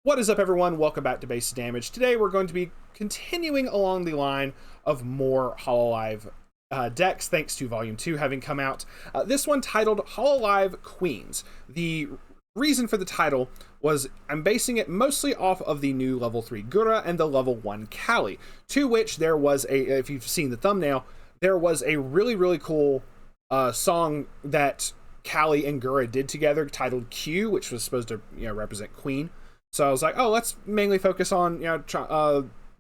What is up, everyone? Welcome back to Base Damage. Today we're going to be continuing along the line of more Hololive decks, thanks to Volume 2 having come out. This one titled Hololive Queens. The reason for the title was I'm basing it mostly off of the new level 3 Gura and the level 1 Kali, to which there was if you've seen the thumbnail, there was a really cool song that Kali and Gura did together titled Q, which was supposed to represent Queen. So I was like, oh, let's mainly focus on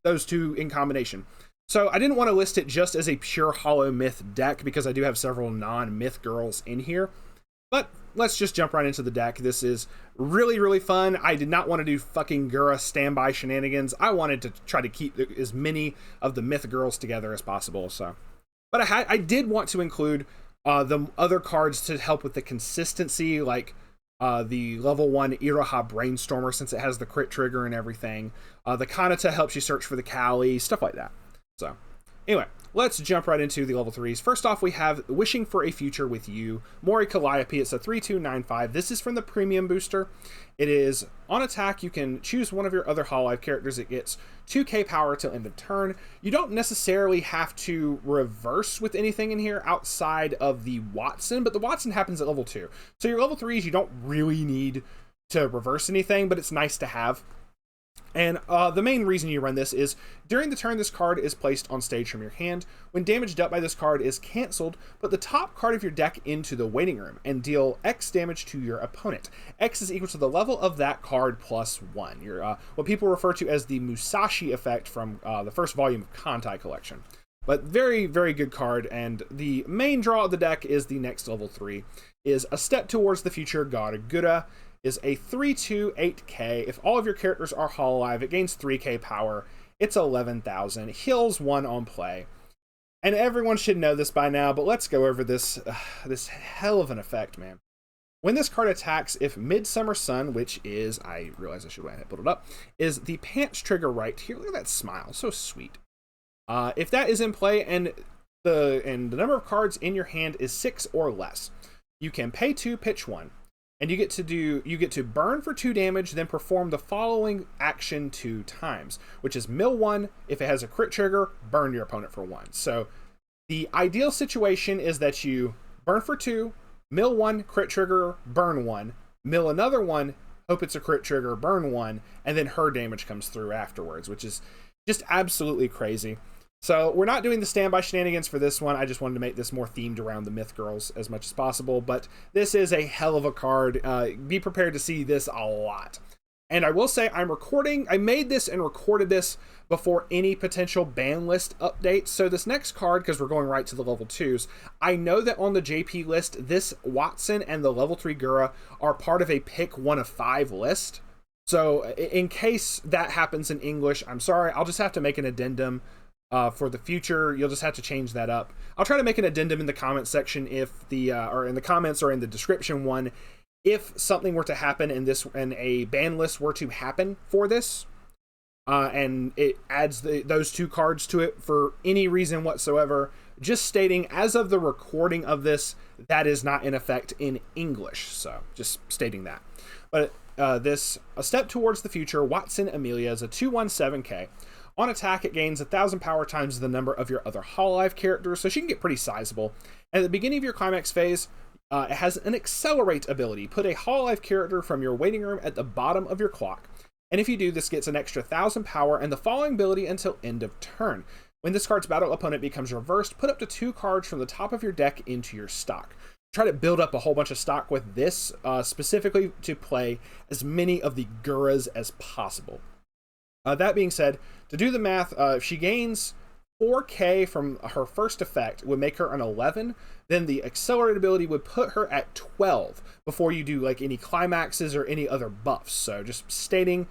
those two in combination. So I didn't want to list it just as a pure Holomyth deck because I do have several non-myth girls in here. But let's just jump right into the deck. This is really fun. I did not want to do fucking Gura standby shenanigans. I wanted to try to keep as many of the myth girls together as possible. But I did want to include the other cards to help with the consistency, like the level 1 Iroha Brainstormer, since it has the crit trigger and everything. The Kanata helps you search for the Kali, stuff like that. So anyway, let's jump right into the level 3s. First off, we have Wishing for a Future with You, Mori Calliope. It's a 3/2/9/5. This is from the premium booster. It is on attack. You can choose one of your other Hololive characters. It gets 2k power till end of turn. You don't necessarily have to reverse with anything in here outside of the Watson, but the Watson happens at level 2. So your level 3s, you don't really need to reverse anything, but it's nice to have. And the main reason you run this is during the turn this card is placed on stage from your hand. When damage dealt by this card is cancelled, put the top card of your deck into the waiting room and deal X damage to your opponent. X is equal to the level of that card plus 1. What people refer to as the Musashi effect from the first volume of Kantai Collection. But very good card, and the main draw of the deck is the next level 3, is A Step Towards the Future God Gura. Is a 3/2/8k. If all of your characters are Hololive, it gains 3k power. It's 11,000. Heals 1 on play. And everyone should know this by now, but let's go over this hell of an effect, man. When this card attacks, if Midsummer Sun, which is, I realize I should have pulled it up, is the pants trigger right here. Look at that smile, so sweet. If that is in play and the number of cards in your hand is 6 or less, you can pay 2, pitch 1. And you get to burn for 2 damage, then perform the following action 2 times, which is mill 1. If it has a crit trigger, burn your opponent for 1. So the ideal situation is that you burn for 2, mill 1, crit trigger, burn 1, mill another 1, hope it's a crit trigger, burn 1, and then her damage comes through afterwards, which is just absolutely crazy. So we're not doing the standby shenanigans for this one. I just wanted to make this more themed around the myth girls as much as possible, but this is a hell of a card. Be prepared to see this a lot. And I will say I made this and recorded this before any potential ban list updates. So this next card, because we're going right to the level 2s, I know that on the JP list, this Watson and the level 3 Gura are part of a pick 1 of 5 list. So in case that happens in English, I'm sorry, I'll just have to make an addendum for the future. You'll just have to change that up. I'll try to make an addendum in the comment section or in the comments or in the description one, if something were to happen and a ban list were to happen for this, and it adds those 2 cards to it for any reason whatsoever, just stating as of the recording of this, that is not in effect in English. So just stating that. But this A Step Towards the Future Watson Amelia is a 2/17k. On attack, it gains 1,000 power times the number of your other Hololive characters, so she can get pretty sizable. And at the beginning of your climax phase, it has an Accelerate ability. Put a Hololive character from your waiting room at the bottom of your clock. And if you do, this gets an extra 1,000 power and the following ability until end of turn. When this card's battle opponent becomes reversed, put up to 2 cards from the top of your deck into your stock. Try to build up a whole bunch of stock with this, specifically to play as many of the Guras as possible. That being said, to do the math, if she gains 4k from her first effect, it would make her an 11. Then the Accelerate ability would put her at 12 before you do like any climaxes or any other buffs. So just stating,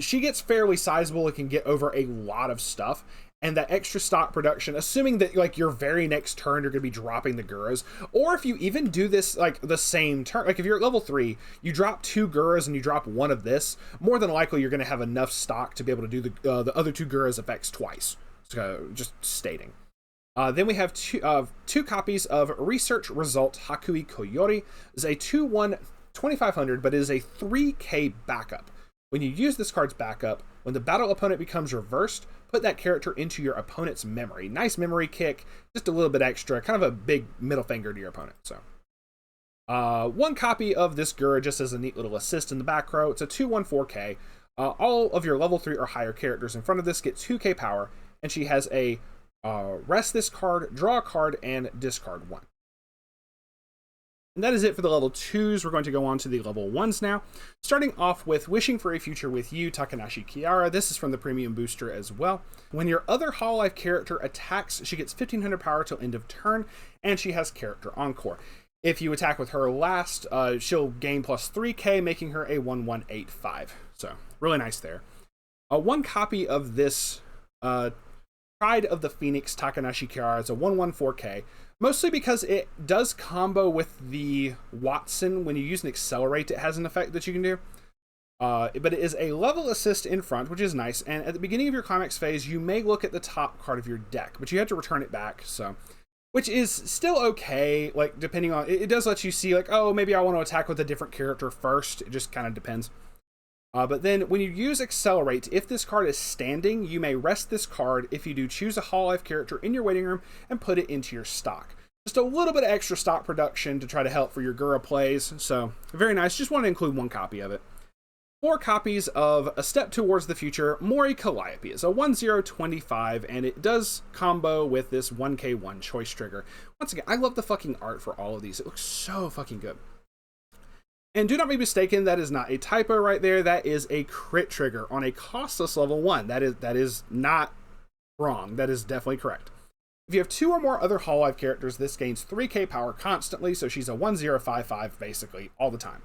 she gets fairly sizable. It can get over a lot of stuff. And that extra stock production, assuming that like your very next turn you're going to be dropping the Guras, or if you even do this like the same turn, like if you're at level 3, you drop 2 Guras and you drop 1 of this, more than likely you're going to have enough stock to be able to do the other 2 Guras effects twice. So just stating. Then we have two copies of Research Result Hakui Koyori. It's a 2/1 2500, but it is a 3k backup. When you use this card's backup, when the battle opponent becomes reversed, put that character into your opponent's memory. Nice memory kick, just a little bit extra, kind of a big middle finger to your opponent. So, one copy of this Gura just as a neat little assist in the back row. It's a 2/1/4K. All of your level 3 or higher characters in front of this get 2K power, and she has a rest this card, draw a card, and discard one. And that is it for the level 2s. We're going to go on to the level 1s now. Starting off with Wishing for a Future with You, Takanashi Kiara. This is from the premium booster as well. When your other Hololive character attacks, she gets 1500 power till end of turn, and she has character encore. If you attack with her last, she'll gain plus 3k, making her a 1185. So, really nice there. One copy of this Pride of the Phoenix Takanashi Kiara is a 1/1/4K. Mostly because it does combo with the Watson. When you use an Accelerate, it has an effect that you can do. But it is a level assist in front, which is nice. And at the beginning of your climax phase, you may look at the top card of your deck, but you have to return it back. So, which is still okay. Like, depending on, it does let you see, like, oh, maybe I want to attack with a different character first. It just kind of depends. But then when you use Accelerate, if this card is standing, you may rest this card. If you do, choose a Hololive character in your waiting room and put it into your stock. Just a little bit of extra stock production to try to help for your Gura plays. So, very nice. Just want to include one copy of it. 4 copies of A Step Towards the Future, Mori Calliope. It's a 1/0/25, and it does combo with this 1k1 choice trigger. Once again, I love the fucking art for all of these. It looks so fucking good. And do not be mistaken, that is not a typo right there. That is a crit trigger on a costless level 1. That is not wrong. That is definitely correct. If you have 2 or more other Hololive characters, this gains 3k power constantly, so she's a 1/0/55 basically all the time.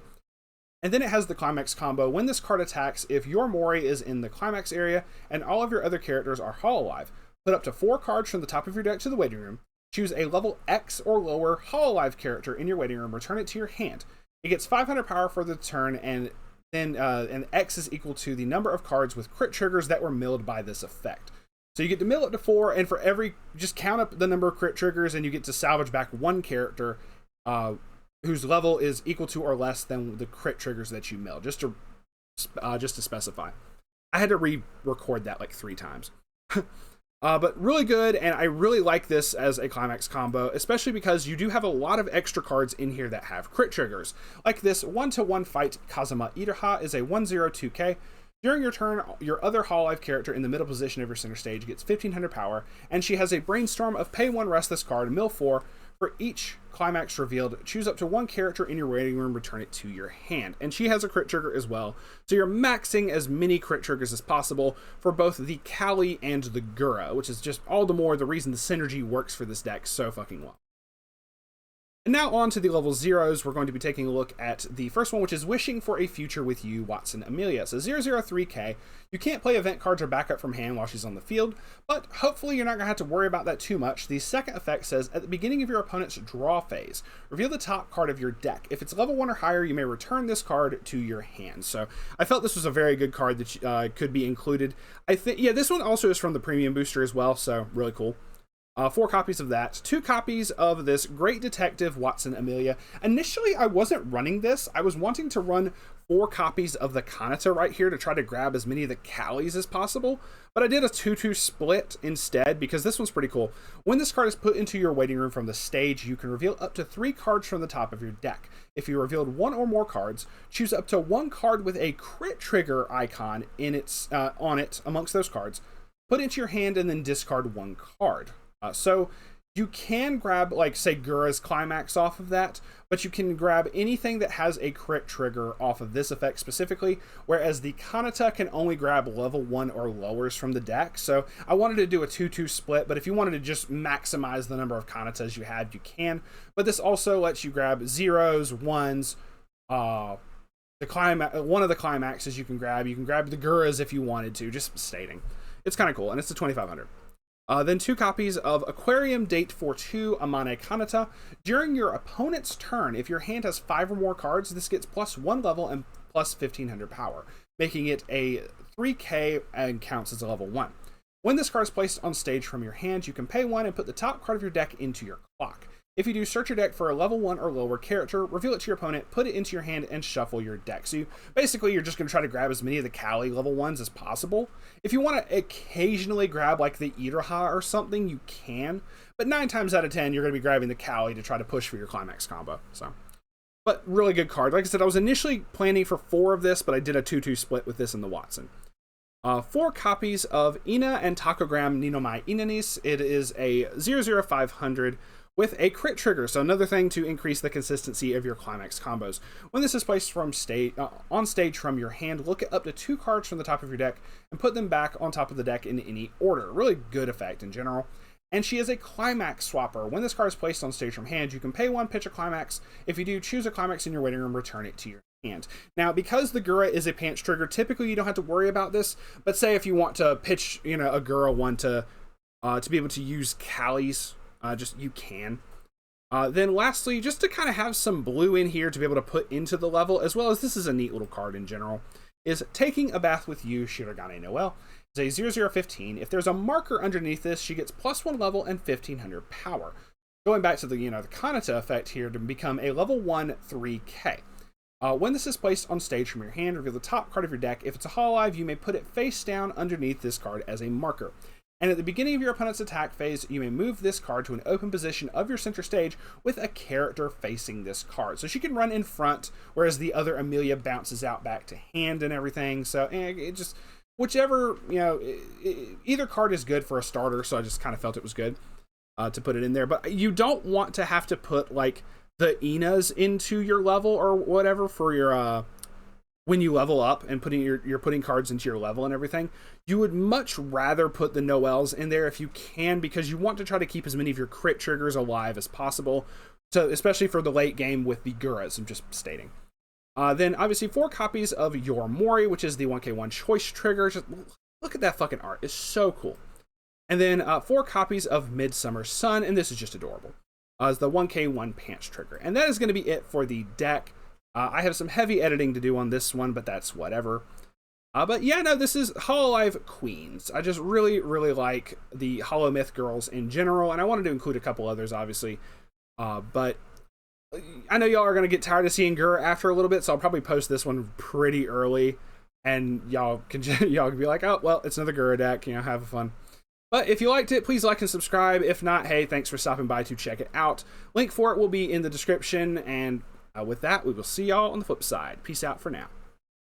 And then it has the Climax combo. When this card attacks, if your Mori is in the Climax area and all of your other characters are Hololive, put up to 4 cards from the top of your deck to the waiting room, choose a level X or lower Hololive character in your waiting room, return it to your hand. It gets 500 power for the turn, and then and X is equal to the number of cards with crit triggers that were milled by this effect. So you get to mill it to 4, and for every, just count up the number of crit triggers, and you get to salvage back 1 character whose level is equal to or less than the crit triggers that you mill, just to specify. I had to re-record that like 3 times. But really good, and I really like this as a Climax combo, especially because you do have a lot of extra cards in here that have crit triggers. Like this 1-to-1 fight Kazuma Iraha is a 1/0/2K. During your turn, your other Hololive character in the middle position of your center stage gets 1500 power, and she has a Brainstorm of pay 1, rest this card, mill 4. For each Climax revealed, choose up to 1 character in your waiting room, return it to your hand. And she has a crit trigger as well, so you're maxing as many crit triggers as possible for both the Kali and the Gura, which is just all the more the reason the synergy works for this deck so fucking well. And now on to the level 0s, we're going to be taking a look at the first one, which is Wishing for a Future with You, Watson Amelia. So 0/0/3K. You can't play event cards or backup from hand while she's on the field, but hopefully you're not going to have to worry about that too much. The second effect says, at the beginning of your opponent's draw phase, reveal the top card of your deck. If it's level 1 or higher, you may return this card to your hand. So I felt this was a very good card that could be included. I think, yeah, this one also is from the premium booster as well, so really cool. 4 copies of that, 2 copies of this Great Detective Watson Amelia. Initially, I wasn't running this. I was wanting to run 4 copies of the Kanata right here to try to grab as many of the Callies as possible, but I did a 2-2 split instead because this one's pretty cool. When this card is put into your waiting room from the stage, you can reveal up to 3 cards from the top of your deck. If you revealed 1 or more cards, choose up to 1 card with a crit trigger icon in its on it amongst those cards, put it into your hand, and then discard 1 card. So you can grab, like, say, Gura's Climax off of that, but you can grab anything that has a crit trigger off of this effect specifically, whereas the Kanata can only grab level 1 or lowers from the deck. So I wanted to do a 2-2 split, but if you wanted to just maximize the number of Kanatas you had, you can. But this also lets you grab 0s, 1s, one of the Climaxes you can grab. You can grab the Guras if you wanted to, just stating. It's kind of cool, and it's a 2500. Then 2 copies of Aquarium Date for 2 Amane Kanata. During your opponent's turn, if your hand has 5 or more cards, this gets +1 level and plus 1500 power, making it a 3k and counts as a level 1. When this card is placed on stage from your hand, you can pay 1 and put the top card of your deck into your clock. If you do, search your deck for a level 1 or lower character, reveal it to your opponent, put it into your hand, and shuffle your deck. So basically, you're just going to try to grab as many of the Kali level 1s as possible. If you want to occasionally grab like the Idriha or something, you can. But 9 times out of 10, you're going to be grabbing the Kali to try to push for your Climax combo. But really good card. Like I said, I was initially planning for 4 of this, but I did a 2-2 split with this and the Watson. 4 copies of Ina and Takogram Ninomai Inanis. It is a 0/0500 with a crit trigger, so another thing to increase the consistency of your Climax combos. When this is placed from on stage from your hand, look at up to 2 cards from the top of your deck and put them back on top of the deck in any order. Really good effect in general. And she is a Climax swapper. When this card is placed on stage from hand, you can pay 1, pitch a Climax. If you do, choose a Climax in your waiting room, return it to your hand. Now, because the Gura is a pants trigger, typically you don't have to worry about this, but say if you want to pitch, a Gura one to be able to use Kali's, you can. Then lastly, just to kind of have some blue in here to be able to put into the level, as well as this is a neat little card in general, is Taking a Bath with You, Shirogane Noelle. It's a 0/015. If there's a marker underneath this, she gets +1 level and 1500 power. Going back to the, the Kanata effect here to become a level 1 3k. When this is placed on stage from your hand, reveal the top card of your deck. If it's a Hololive, you may put it face down underneath this card as a marker. And at the beginning of your opponent's attack phase, you may move this card to an open position of your center stage with a character facing this card. So she can run in front, whereas the other Amelia bounces out back to hand and everything. So it just, whichever, either card is good for a starter, so I just kind of felt it was good to put it in there. But you don't want to have to put, like, the Inas into your level or whatever for your when you level up and you're putting cards into your level and everything. You would much rather put the Noelles in there if you can, because you want to try to keep as many of your crit triggers alive as possible. So especially for the late game with the Guras, I'm just stating. Then obviously 4 copies of Your Mori, which is the 1k1 choice trigger. Just look at that fucking art. It's so cool. And then 4 copies of Midsummer Sun, and this is just adorable. As the 1k1 pants trigger. And that is going to be it for the deck. I have some heavy editing to do on this one, but that's whatever. But yeah, no, this is Hololive Queens. I just really, really like the Holomyth girls in general, and I wanted to include a couple others, obviously. But I know y'all are going to get tired of seeing Gur after a little bit, so I'll probably post this one pretty early, and y'all can be like, oh, well, it's another Gura deck, have fun. But if you liked it, please like and subscribe. If not, hey, thanks for stopping by to check it out. Link for it will be in the description, and with that, we will see y'all on the flip side. Peace out for now.